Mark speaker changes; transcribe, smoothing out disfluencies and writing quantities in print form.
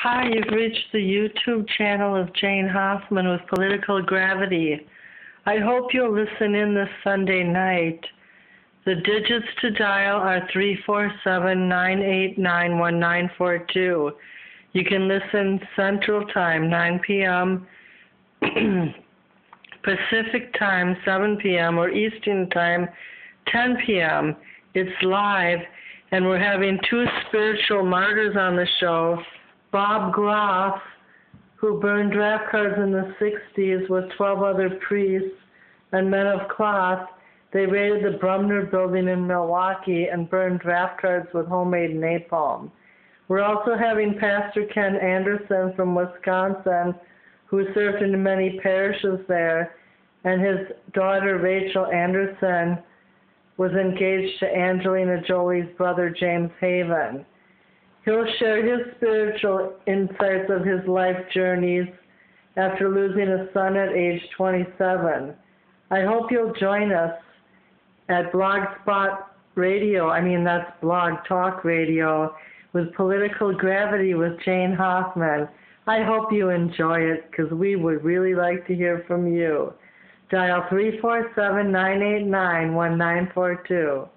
Speaker 1: Hi, you've reached the YouTube channel of Jane Hoffman with Political Gravity. I hope you'll listen in this Sunday night. The digits to dial are 347-989-1942. You can listen Central Time, 9 p.m., Pacific Time, 7 p.m., or Eastern Time, 10 p.m. It's live, and we're having two spiritual martyrs on the show. Bob Groff, who burned draft cards in the 60s with 12 other priests and men of cloth. They raided the Brumner building in Milwaukee and burned draft cards with homemade napalm. We're also having Pastor Ken Anderson from Wisconsin, who served in many parishes there, and his daughter Rachel Anderson was engaged to Angelina Jolie's brother James Haven. He'll share his spiritual insights of his life journeys after losing a son at age 27. I hope you'll join us at Blogspot Radio, that's Blog Talk Radio, with Political Gravity with Jane Hoffman. I hope you enjoy it, because we would really like to hear from you. Dial 347-989-1942.